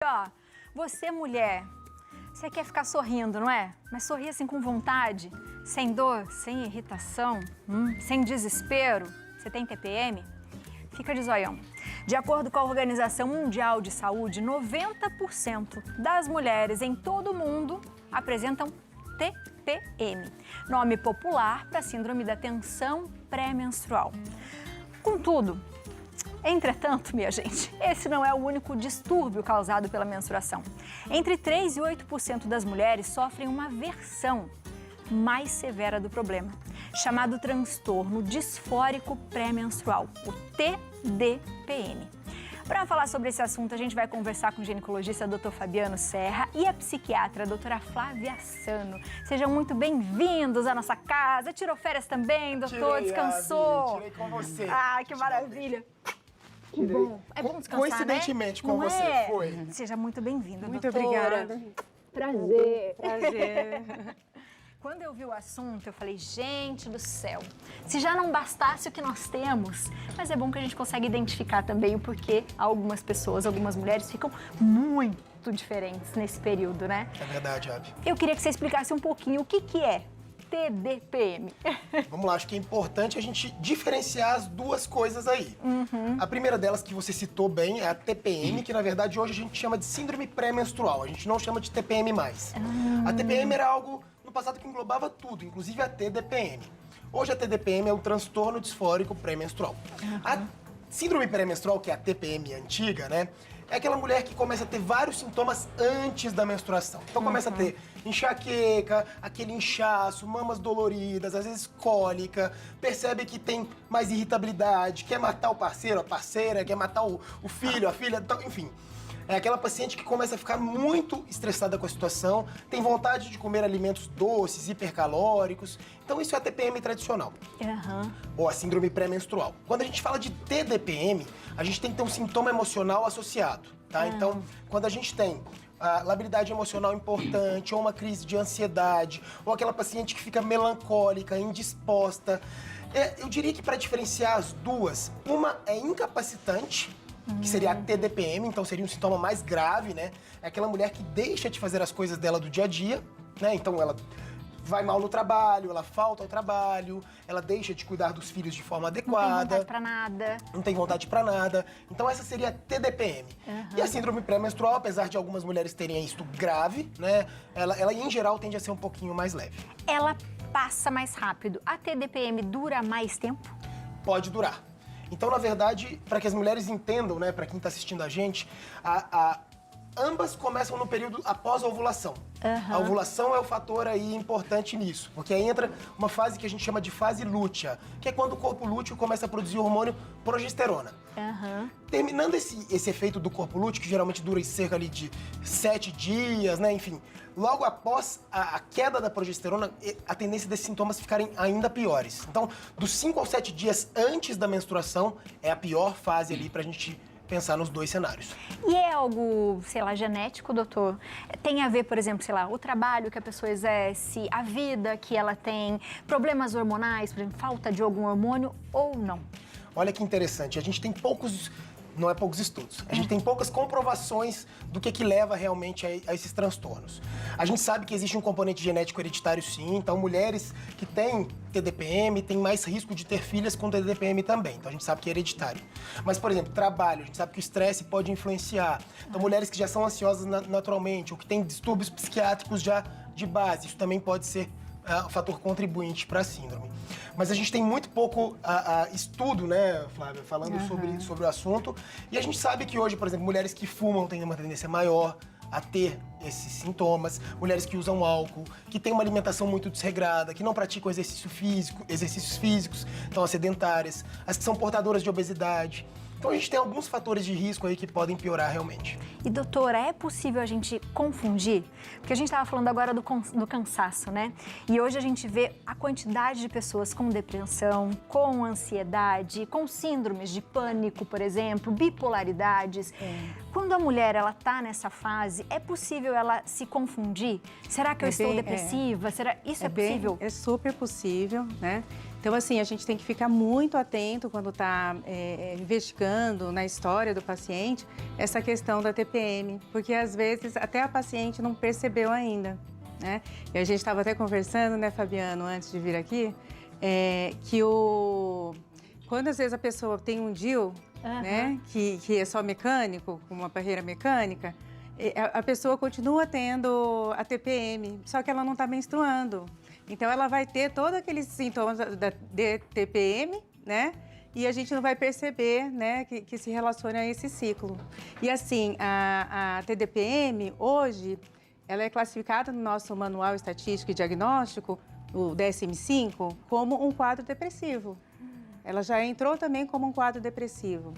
Ó, você mulher, você quer ficar sorrindo, não é? Mas sorrir assim com vontade, sem dor, sem irritação, sem desespero. Você tem TPM? Fica de zoião. De acordo com a Organização Mundial de Saúde, 90% das mulheres em todo o mundo apresentam TPM, nome popular para síndrome da tensão pré-menstrual. Contudo, entretanto, minha gente, esse não é o único distúrbio causado pela menstruação. Entre 3 e 8% das mulheres sofrem uma versão mais severa do problema, chamado transtorno disfórico pré-menstrual, o TDPM. Para falar sobre esse assunto, a gente vai conversar com o ginecologista Dr. Fabiano Serra e a psiquiatra doutora Flávia Sano. Sejam muito bem-vindos à nossa casa. Tirou férias também, doutor? Descansou? Tirei com você. Ah, que maravilha. Que bom. É bom descansar, coincidentemente, né? com Não você, é? foi. Seja muito bem-vinda, Muito doutora. obrigada. Prazer. Prazer. Quando eu vi o assunto, eu falei, gente do céu, se já não bastasse o que nós temos, mas é bom que a gente consegue identificar também o porquê algumas pessoas, algumas mulheres ficam muito diferentes nesse período, né? É verdade, Abi. Eu queria que você explicasse um pouquinho o que é TDPM. Vamos lá, acho que é importante a gente diferenciar as duas coisas aí. A primeira delas, que você citou bem, é a TPM, que na verdade hoje a gente chama de síndrome pré-menstrual. A gente não chama de TPM mais. A TPM era algo no passado que englobava tudo, inclusive a TDPM. Hoje a TDPM é o transtorno disfórico pré-menstrual. A síndrome pré-menstrual, que é a TPM antiga, né? É aquela mulher que começa a ter vários sintomas antes da menstruação. Então começa a ter enxaqueca, aquele inchaço, mamas doloridas, às vezes cólica, percebe que tem mais irritabilidade, quer matar o parceiro, a parceira, quer matar o filho, a filha, então, enfim. É aquela paciente que começa a ficar muito estressada com a situação, tem vontade de comer alimentos doces, hipercalóricos. Então isso é a TPM tradicional, ou a síndrome pré-menstrual. Quando a gente fala de TDPM, a gente tem que ter um sintoma emocional associado, tá? Então, quando a gente tem a labilidade emocional importante, ou uma crise de ansiedade, ou aquela paciente que fica melancólica, indisposta, eu diria que para diferenciar as duas, uma é incapacitante, que seria a TDPM, então seria um sintoma mais grave, né? É aquela mulher que deixa de fazer as coisas dela do dia a dia, né? Então ela vai mal no trabalho, ela falta ao trabalho, ela deixa de cuidar dos filhos de forma adequada. Não tem vontade pra nada. Não tem vontade pra nada. Então essa seria a TDPM. E a síndrome pré-menstrual, apesar de algumas mulheres terem isto grave, né? Ela em geral tende a ser um pouquinho mais leve. Ela passa mais rápido. A TDPM dura mais tempo? Pode durar. Então, na verdade, para que as mulheres entendam, né, para quem está assistindo a gente, ambas começam no período após a ovulação. A ovulação é o fator aí importante nisso, porque aí entra uma fase que a gente chama de fase lútea, que é quando o corpo lúteo começa a produzir o hormônio progesterona. Terminando esse efeito do corpo lúteo, que geralmente dura cerca ali de 7 dias, né, enfim, logo após a queda da progesterona, a tendência desses sintomas ficarem ainda piores. Então, dos 5 aos 7 dias antes da menstruação, é a pior fase ali pra gente pensar nos dois cenários. E é algo, sei lá, genético, doutor? Tem a ver, por exemplo, sei lá, o trabalho que a pessoa exerce, a vida que ela tem, problemas hormonais, por exemplo, falta de algum hormônio ou não? Olha que interessante, a gente tem poucos estudos. A gente tem poucas comprovações do que leva realmente a esses transtornos. A gente sabe que existe um componente genético hereditário sim, então mulheres que têm TDPM têm mais risco de ter filhas com TDPM também, então a gente sabe que é hereditário. Mas, por exemplo, trabalho, a gente sabe que o estresse pode influenciar. Então mulheres que já são ansiosas naturalmente, ou que têm distúrbios psiquiátricos já de base, isso também pode ser um fator contribuinte para a síndrome. Mas a gente tem muito pouco estudo, né, Flávia, falando sobre o assunto. E a gente sabe que hoje, por exemplo, mulheres que fumam têm uma tendência maior a ter esses sintomas. Mulheres que usam álcool, que têm uma alimentação muito desregrada, que não praticam exercícios físicos, então as sedentárias, as que são portadoras de obesidade. Então a gente tem alguns fatores de risco aí que podem piorar realmente. E doutora, é possível a gente confundir? Porque a gente estava falando agora do cansaço, né? E hoje a gente vê a quantidade de pessoas com depressão, com ansiedade, com síndromes de pânico, por exemplo, bipolaridades. Quando a mulher ela tá nessa fase, é possível ela se confundir? Será que eu estou depressiva? Será isso é possível? É super possível, né? Então, assim, a gente tem que ficar muito atento quando está investigando na história do paciente essa questão da TPM, porque às vezes até a paciente não percebeu ainda, né? E a gente estava até conversando, né, Fabiano, antes de vir aqui, quando às vezes a pessoa tem um DIU, né, que é só mecânico, com uma barreira mecânica, a pessoa continua tendo a TPM, só que ela não está menstruando. Então, ela vai ter todos aqueles sintomas da TPM, né? E a gente não vai perceber, né, que se relaciona a esse ciclo. E assim, a TDPM, hoje, ela é classificada no nosso Manual Estatístico e Diagnóstico, o DSM-5, como um quadro depressivo. Ela já entrou também como um quadro depressivo.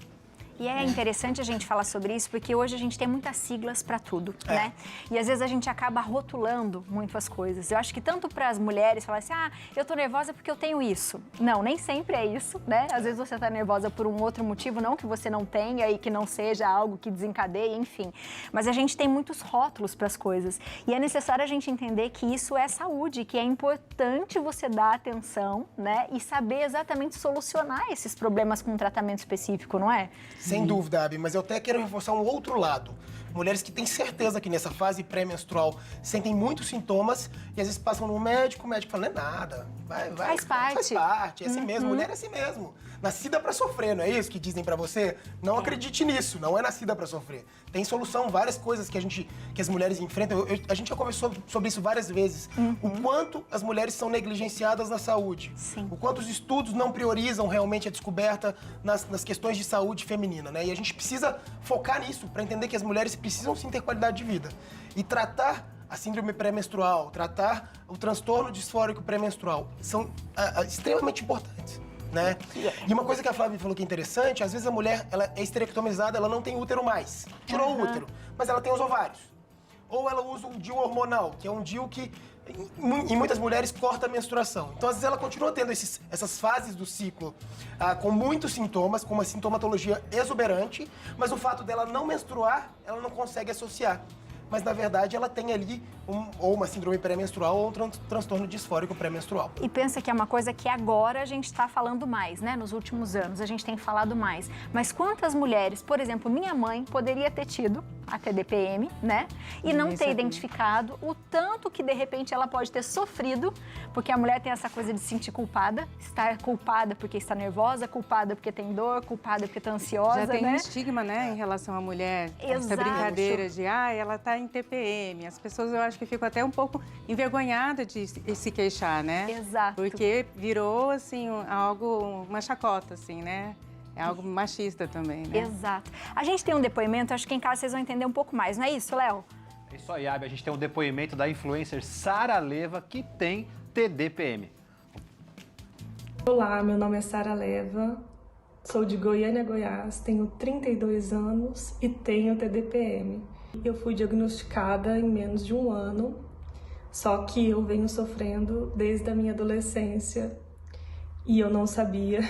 E é interessante a gente falar sobre isso, porque hoje a gente tem muitas siglas para tudo, né? E às vezes a gente acaba rotulando muito as coisas. Eu acho que tanto para as mulheres falarem assim, eu tô nervosa porque eu tenho isso. Não, nem sempre é isso, né? Às vezes você tá nervosa por um outro motivo, não que você não tenha e que não seja algo que desencadeie, enfim. Mas a gente tem muitos rótulos para as coisas. E é necessário a gente entender que isso é saúde, que é importante você dar atenção, né? E saber exatamente solucionar esses problemas com um tratamento específico, não é? Sem dúvida, Abi, mas eu até quero reforçar um outro lado. Mulheres que têm certeza que nessa fase pré-menstrual sentem muitos sintomas e às vezes passam no médico, o médico fala, não é nada, vai, faz parte. Faz parte, é assim mesmo, mulher é assim mesmo. Nascida pra sofrer, não é isso que dizem pra você? Não acredite nisso, não é nascida pra sofrer. Tem solução, várias coisas que as mulheres enfrentam. A gente já conversou sobre isso várias vezes. O quanto as mulheres são negligenciadas na saúde. Sim. O quanto os estudos não priorizam realmente a descoberta nas questões de saúde feminina, né? E a gente precisa focar nisso pra entender que as mulheres precisam sim ter qualidade de vida. E tratar a síndrome pré-menstrual, tratar o transtorno disfórico pré-menstrual são extremamente importantes, né? E uma coisa que a Flávia falou que é interessante, às vezes a mulher ela é esterectomizada, ela não tem útero mais. Tirou o útero, mas ela tem os ovários. Ou ela usa um DIU hormonal, que é um DIU que em muitas mulheres corta a menstruação. Então, às vezes, ela continua tendo essas fases do ciclo com muitos sintomas, com uma sintomatologia exuberante, mas o fato dela não menstruar, ela não consegue associar. Mas, na verdade, ela tem ali ou uma síndrome pré-menstrual ou um transtorno disfórico pré-menstrual. E pensa que é uma coisa que agora a gente está falando mais, né? Nos últimos anos a gente tem falado mais. Mas quantas mulheres, por exemplo, minha mãe poderia ter tido a TDPM, né? E não ter identificado o tanto que, de repente, ela pode ter sofrido, porque a mulher tem essa coisa de se sentir culpada, estar culpada porque está nervosa, culpada porque tem dor, culpada porque está ansiosa, já tem né? um estigma, né, em relação à mulher. Exato. Essa brincadeira de, ela tá em TPM. As pessoas, eu acho que ficam até um pouco envergonhadas de se queixar, né? Exato. Porque virou, assim, uma chacota, assim, né? É algo machista também, né? Exato. A gente tem um depoimento, acho que em casa vocês vão entender um pouco mais, não é isso, Léo? É isso aí, Abi. A gente tem um depoimento da influencer Sara Leva, que tem TDPM. Olá, meu nome é Sara Leva, sou de Goiânia, Goiás, tenho 32 anos e tenho TDPM. Eu fui diagnosticada em menos de um ano, só que eu venho sofrendo desde a minha adolescência e eu não sabia.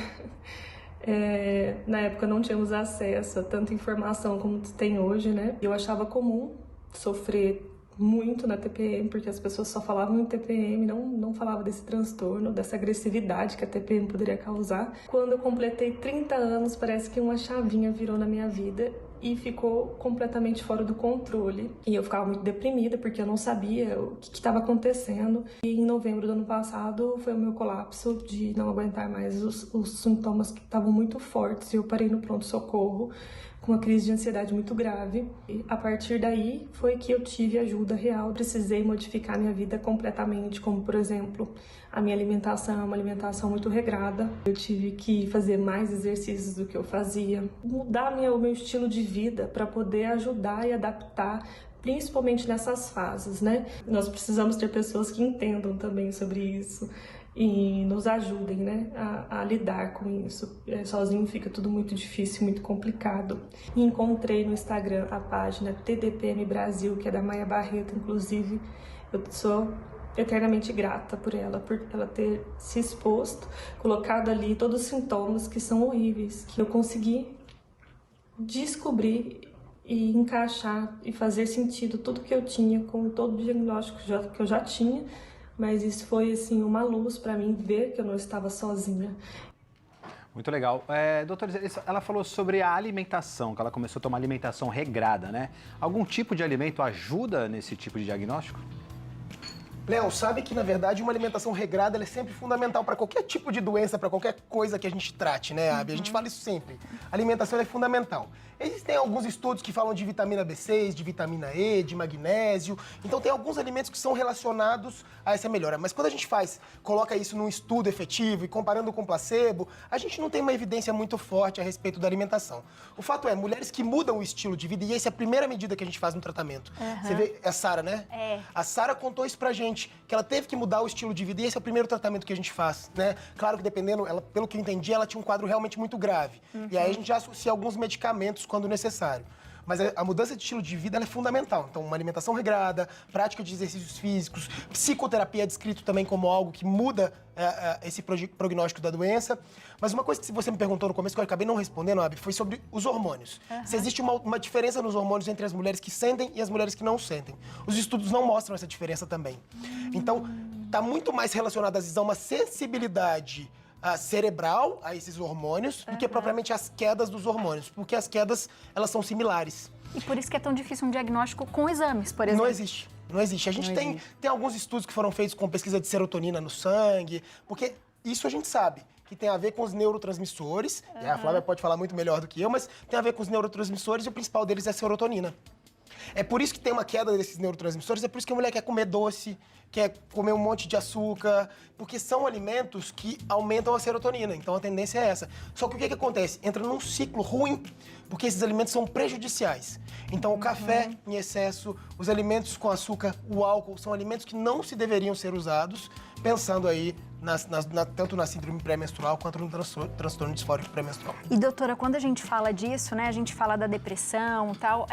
Na época não tínhamos acesso a tanta informação como tem hoje, né? Eu achava comum sofrer muito na TPM, porque as pessoas só falavam em TPM, não falavam desse transtorno, dessa agressividade que a TPM poderia causar. Quando eu completei 30 anos, parece que uma chavinha virou na minha vida e ficou completamente fora do controle. E eu ficava muito deprimida, porque eu não sabia o que estava acontecendo. E em novembro do ano passado foi o meu colapso de não aguentar mais os sintomas que estavam muito fortes. Eu parei no pronto-socorro com uma crise de ansiedade muito grave. E a partir daí foi que eu tive ajuda real. Precisei modificar minha vida completamente, como por exemplo, a minha alimentação é uma alimentação muito regrada. Eu tive que fazer mais exercícios do que eu fazia, mudar o meu estilo de vida para poder ajudar e adaptar, principalmente nessas fases, né? Nós precisamos ter pessoas que entendam também sobre isso e nos ajudem, né, a lidar com isso. Sozinho fica tudo muito difícil, muito complicado. E encontrei no Instagram a página TDPM Brasil, que é da Maia Barreto, inclusive. Eu sou eternamente grata por ela ter se exposto, colocado ali todos os sintomas que são horríveis, que eu consegui descobrir e encaixar e fazer sentido tudo que eu tinha com todo o diagnóstico que eu já tinha, mas isso foi, assim, uma luz para mim ver que eu não estava sozinha. Muito legal. Doutora, ela falou sobre a alimentação, que ela começou a tomar alimentação regrada, né? Algum tipo de alimento ajuda nesse tipo de diagnóstico? Léo, sabe que, na verdade, uma alimentação regrada ela é sempre fundamental para qualquer tipo de doença, para qualquer coisa que a gente trate, né, Abby? A gente fala isso sempre. A alimentação é fundamental. Existem alguns estudos que falam de vitamina B6, de vitamina E, de magnésio. Então, tem alguns alimentos que são relacionados a essa melhora. Mas quando a gente coloca isso num estudo efetivo e comparando com placebo, a gente não tem uma evidência muito forte a respeito da alimentação. O fato é, mulheres que mudam o estilo de vida, e essa é a primeira medida que a gente faz no tratamento. Você vê, é a Sara, né? É. A Sara contou isso pra gente, que ela teve que mudar o estilo de vida e esse é o primeiro tratamento que a gente faz, né? Claro que dependendo, pelo que eu entendi, ela tinha um quadro realmente muito grave. E aí a gente já associa alguns medicamentos quando necessário. Mas a mudança de estilo de vida ela é fundamental. Então, uma alimentação regrada, prática de exercícios físicos, psicoterapia é descrito também como algo que muda esse prognóstico da doença. Mas uma coisa que você me perguntou no começo, que eu acabei não respondendo, Abby, foi sobre os hormônios. Se existe uma diferença nos hormônios entre as mulheres que sentem e as mulheres que não sentem. Os estudos não mostram essa diferença também. Então, está muito mais relacionado, às vezes, a uma sensibilidade cerebral a esses hormônios do que propriamente as quedas dos hormônios, porque as quedas, elas são similares. E por isso que é tão difícil um diagnóstico com exames, por exemplo. Não existe. Não existe. A gente tem alguns estudos que foram feitos com pesquisa de serotonina no sangue, porque isso a gente sabe, que tem a ver com os neurotransmissores, e a Flávia pode falar muito melhor do que eu, mas tem a ver com os neurotransmissores e o principal deles é a serotonina. É por isso que tem uma queda desses neurotransmissores, é por isso que a mulher quer comer doce, quer comer um monte de açúcar, porque são alimentos que aumentam a serotonina, então a tendência é essa. Só que o que acontece? Entra num ciclo ruim, porque esses alimentos são prejudiciais. Então o café em excesso, os alimentos com açúcar, o álcool, são alimentos que não se deveriam ser usados, pensando aí tanto na síndrome pré-menstrual quanto no transtorno disfórico pré-menstrual. E doutora, quando a gente fala disso, né, a gente fala da depressão e tal,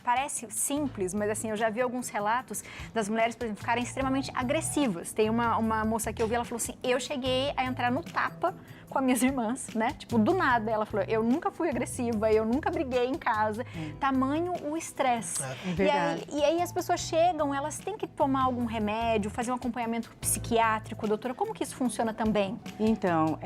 parece simples, mas assim, eu já vi alguns relatos das mulheres, por exemplo, ficarem extremamente agressivas. Tem uma moça que eu vi, ela falou assim, eu cheguei a entrar no tapa com as minhas irmãs, né? Tipo, do nada, ela falou, eu nunca fui agressiva, eu nunca briguei em casa. Tamanho o estresse. É verdade. E aí as pessoas chegam, elas têm que tomar algum remédio, fazer um acompanhamento psiquiátrico, doutora, como que isso funciona também? Então,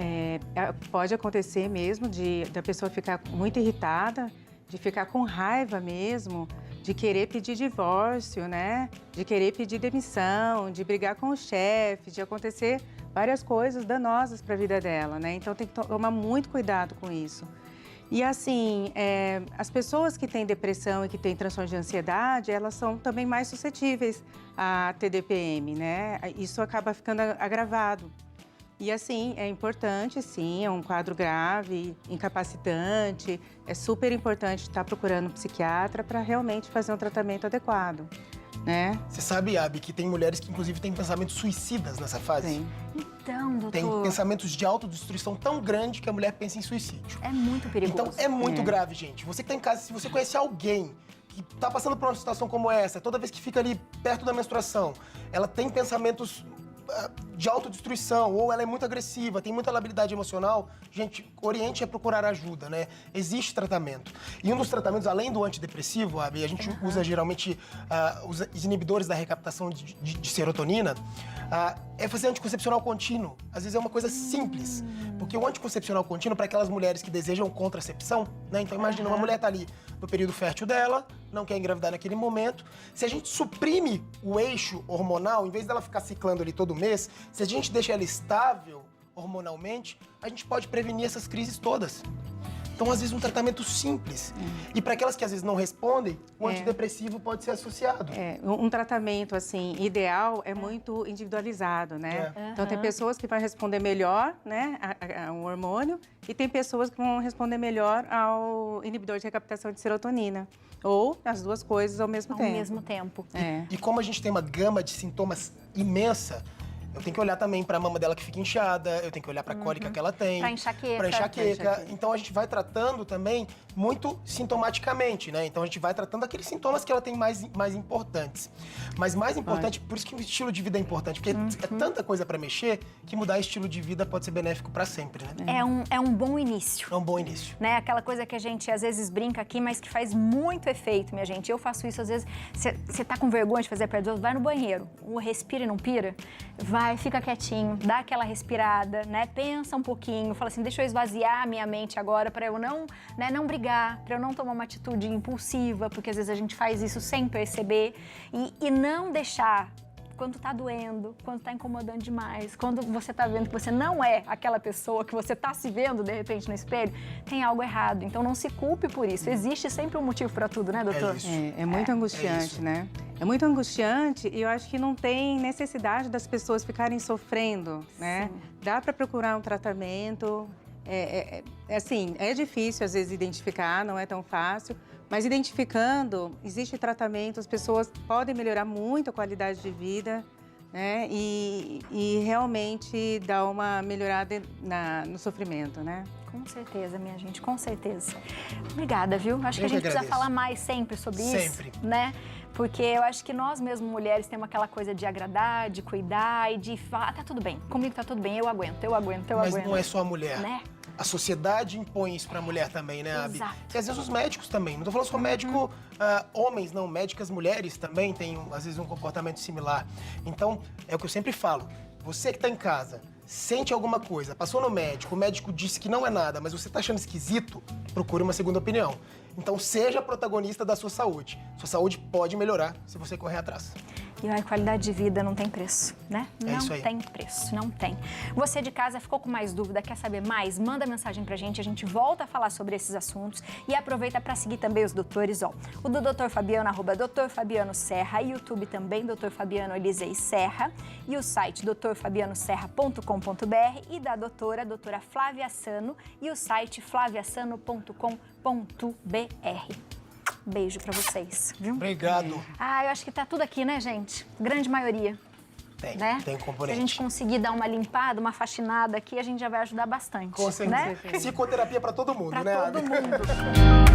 pode acontecer mesmo da pessoa ficar muito irritada, de ficar com raiva mesmo, de querer pedir divórcio, né? De querer pedir demissão, de brigar com o chefe, de acontecer várias coisas danosas para a vida dela, né? Então tem que tomar muito cuidado com isso. E assim, as pessoas que têm depressão e que têm transtorno de ansiedade, elas são também mais suscetíveis a TDPM, né? Isso acaba ficando agravado. E assim, é importante, sim, é um quadro grave, incapacitante, é super importante estar procurando um psiquiatra para realmente fazer um tratamento adequado, né? Você sabe, Abby, que tem mulheres que inclusive têm pensamentos suicidas nessa fase? Sim. Então, doutor... Tem pensamentos de autodestruição tão grande que a mulher pensa em suicídio. É muito perigoso. Então, é muito grave, gente. Você que tá em casa, se você conhece alguém que tá passando por uma situação como essa, toda vez que fica ali perto da menstruação, ela tem pensamentos de autodestruição, ou ela é muito agressiva, tem muita labilidade emocional, gente, oriente é procurar ajuda, né? Existe tratamento. E um dos tratamentos, além do antidepressivo, Abby, a gente usa geralmente os inibidores da recaptação de serotonina, é fazer anticoncepcional contínuo. Às vezes é uma coisa simples, porque o anticoncepcional contínuo, para aquelas mulheres que desejam contracepção, né? Então imagina, uma mulher tá ali no período fértil dela, não quer engravidar naquele momento. Se a gente suprime o eixo hormonal, em vez dela ficar ciclando ali todo mês, se a gente deixa ela estável hormonalmente, a gente pode prevenir essas crises todas. Então, às vezes, um tratamento simples. E para aquelas que às vezes não respondem, o antidepressivo pode ser associado. Um tratamento, assim, ideal é muito individualizado, né? Então, tem pessoas que vão responder melhor, né, ao hormônio, e tem pessoas que vão responder melhor ao inibidor de recaptação de serotonina. Ou as duas coisas ao mesmo tempo. Ao mesmo tempo. E como a gente tem uma gama de sintomas imensa, eu tenho que olhar também pra mama dela que fica inchada, eu tenho que olhar pra cólica que ela tem. Pra enxaqueca. Pra enxaqueca. Então a gente vai tratando também muito sintomaticamente, né? Então a gente vai tratando aqueles sintomas que ela tem mais importantes. Mas mais importante, por isso que o estilo de vida é importante, porque é tanta coisa pra mexer que mudar estilo de vida pode ser benéfico pra sempre, né? É um bom início. É um bom início. Né? Aquela coisa que a gente às vezes brinca aqui, mas que faz muito efeito, minha gente. Eu faço isso às vezes. Você tá com vergonha de fazer perto dos outros, vai no banheiro. Respira e não pira. Vai, fica quietinho, dá aquela respirada, né? Pensa um pouquinho, fala assim, deixa eu esvaziar a minha mente agora para eu não, né, não brigar, para eu não tomar uma atitude impulsiva, porque às vezes a gente faz isso sem perceber e não deixar. Quando tá doendo, quando tá incomodando demais, quando você tá vendo que você não é aquela pessoa que você tá se vendo, de repente, no espelho, tem algo errado. Então, não se culpe por isso. Existe sempre um motivo para tudo, né, doutor? É isso. É muito angustiante, né? É muito angustiante e eu acho que não tem necessidade das pessoas ficarem sofrendo, né? Sim. Dá para procurar um tratamento. Assim, é difícil às vezes identificar, não é tão fácil, mas identificando, existe tratamento, as pessoas podem melhorar muito a qualidade de vida, né? E realmente dar uma melhorada no sofrimento, né? Com certeza, minha gente, com certeza. Obrigada, viu? Acho que a Eu que gente precisa agradeço. falar mais sempre sobre isso. Sempre. Né? Porque eu acho que nós mesmo, mulheres, temos aquela coisa de agradar, de cuidar e de falar, tá tudo bem, comigo tá tudo bem, eu aguento. Mas não é só a mulher. Né? A sociedade impõe isso pra mulher também, né, Abi? Exato. E às vezes os médicos também. Não tô falando só médico homens, não. Médicas mulheres também têm, às vezes, um comportamento similar. Então, é o que eu sempre falo. Você que tá em casa, sente alguma coisa, passou no médico, o médico disse que não é nada, mas você tá achando esquisito, procure uma segunda opinião. Então, seja protagonista da sua saúde. Sua saúde pode melhorar se você correr atrás. E a qualidade de vida não tem preço, né? É isso aí. Não tem preço, não tem. Você de casa ficou com mais dúvida, quer saber mais? Manda mensagem pra gente, a gente volta a falar sobre esses assuntos e aproveita para seguir também os doutores, ó. O do Dr. Fabiano, @Dr. Fabiano Serra, YouTube também, Dr. Fabiano Elisei Serra, e o site drfabianoserra.com.br e da doutora Flávia Sano e o site flaviasano.com.br. Beijo pra vocês, viu? Obrigado. Ah, eu acho que tá tudo aqui, né, gente? Grande maioria. Tem, Né? tem componente. Se a gente conseguir dar uma limpada, uma faxinada aqui, a gente já vai ajudar bastante. Com certeza. Né? Psicoterapia pra todo mundo, Pra né, todo Abi? mundo.